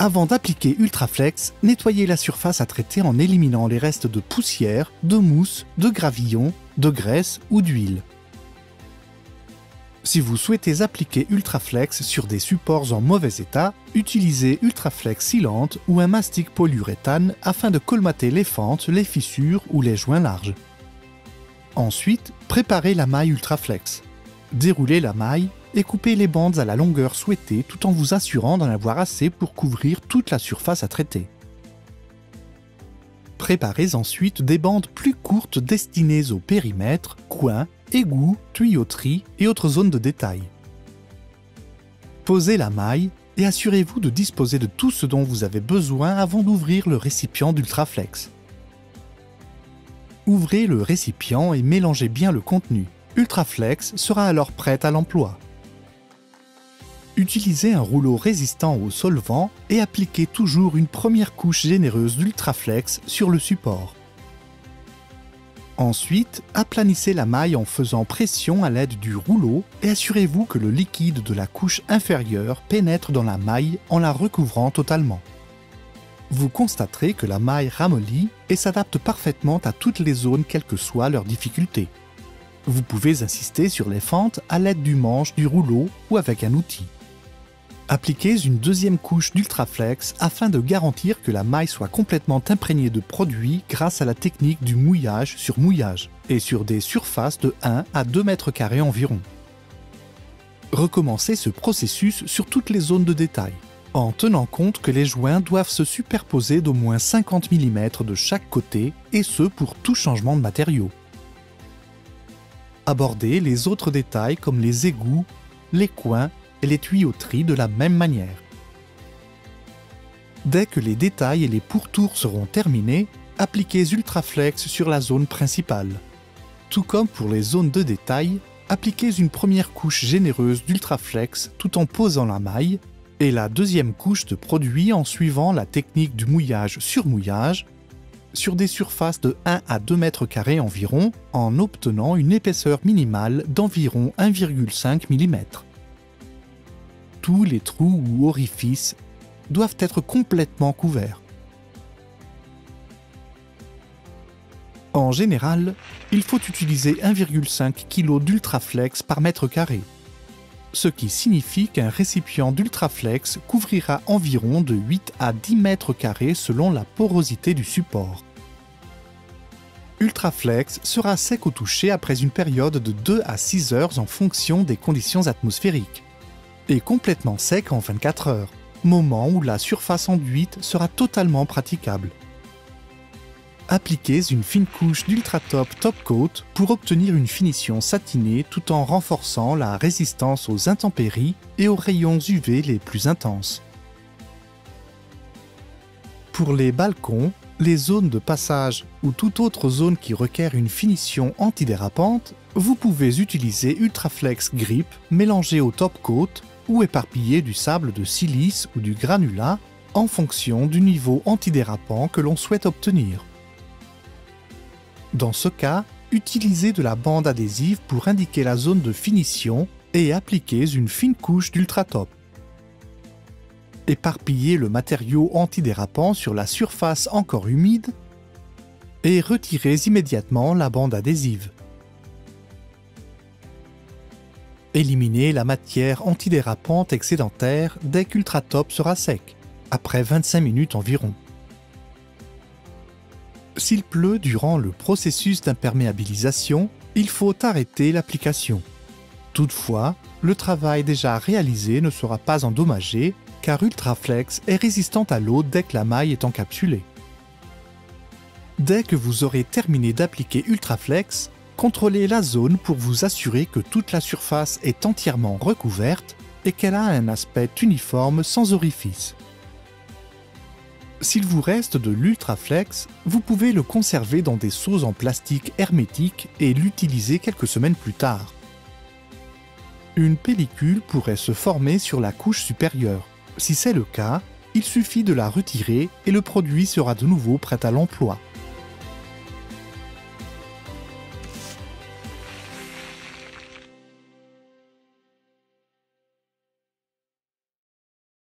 Avant d'appliquer Ultraflex, nettoyez la surface à traiter en éliminant les restes de poussière, de mousse, de gravillon, de graisse ou d'huile. Si vous souhaitez appliquer Ultraflex sur des supports en mauvais état, utilisez Ultraflex Sealant ou un mastic polyuréthane afin de colmater les fentes, les fissures ou les joints larges. Ensuite, préparez la maille Ultraflex. Déroulez la maille et coupez les bandes à la longueur souhaitée tout en vous assurant d'en avoir assez pour couvrir toute la surface à traiter. Préparez ensuite des bandes plus courtes destinées au périmètre, coins, égouts, tuyauteries et autres zones de détail. Posez la maille et assurez-vous de disposer de tout ce dont vous avez besoin avant d'ouvrir le récipient d'Ultraflex. Ouvrez le récipient et mélangez bien le contenu. Ultraflex sera alors prête à l'emploi. Utilisez un rouleau résistant au solvant et appliquez toujours une première couche généreuse d'Ultraflex sur le support. Ensuite, aplanissez la maille en faisant pression à l'aide du rouleau et assurez-vous que le liquide de la couche inférieure pénètre dans la maille en la recouvrant totalement. Vous constaterez que la maille ramollit et s'adapte parfaitement à toutes les zones quelle que soit leur difficulté. Vous pouvez insister sur les fentes à l'aide du manche du rouleau ou avec un outil. Appliquez une deuxième couche d'Ultraflex afin de garantir que la maille soit complètement imprégnée de produit grâce à la technique du mouillage sur mouillage et sur des surfaces de 1 à 2 mètres carrés environ. Recommencez ce processus sur toutes les zones de détail, en tenant compte que les joints doivent se superposer d'au moins 50 mm de chaque côté et ce pour tout changement de matériau. Abordez les autres détails comme les égouts, les coins et les tuyauteries de la même manière. Dès que les détails et les pourtours seront terminés, appliquez Ultraflex sur la zone principale. Tout comme pour les zones de détail, appliquez une première couche généreuse d'Ultraflex tout en posant la maille et la deuxième couche de produit en suivant la technique du mouillage sur mouillage sur des surfaces de 1 à 2 mètres carrés environ en obtenant une épaisseur minimale d'environ 1,5 mm. Tous les trous ou orifices doivent être complètement couverts. En général, il faut utiliser 1,5 kg d'Ultraflex par mètre carré, ce qui signifie qu'un récipient d'Ultraflex couvrira environ de 8 à 10 mètres carrés selon la porosité du support. Ultraflex sera sec au toucher après une période de 2 à 6 heures en fonction des conditions atmosphériques, et complètement sec en 24 heures, moment où la surface enduite sera totalement praticable. Appliquez une fine couche d'Ultratop Top Coat pour obtenir une finition satinée tout en renforçant la résistance aux intempéries et aux rayons UV les plus intenses. Pour les balcons, les zones de passage ou toute autre zone qui requiert une finition antidérapante, vous pouvez utiliser Ultraflex Grip mélangé au Top Coat ou éparpiller du sable de silice ou du granulat en fonction du niveau antidérapant que l'on souhaite obtenir. Dans ce cas, utilisez de la bande adhésive pour indiquer la zone de finition et appliquez une fine couche d'Ultratop. Éparpillez le matériau antidérapant sur la surface encore humide et retirez immédiatement la bande adhésive. Éliminez la matière antidérapante excédentaire dès qu'Ultratop sera sec, après 25 minutes environ. S'il pleut durant le processus d'imperméabilisation, il faut arrêter l'application. Toutefois, le travail déjà réalisé ne sera pas endommagé car Ultraflex est résistante à l'eau dès que la maille est encapsulée. Dès que vous aurez terminé d'appliquer Ultraflex, contrôlez la zone pour vous assurer que toute la surface est entièrement recouverte et qu'elle a un aspect uniforme sans orifice. S'il vous reste de l'Ultraflex, vous pouvez le conserver dans des seaux en plastique hermétique et l'utiliser quelques semaines plus tard. Une pellicule pourrait se former sur la couche supérieure. Si c'est le cas, il suffit de la retirer et le produit sera de nouveau prêt à l'emploi.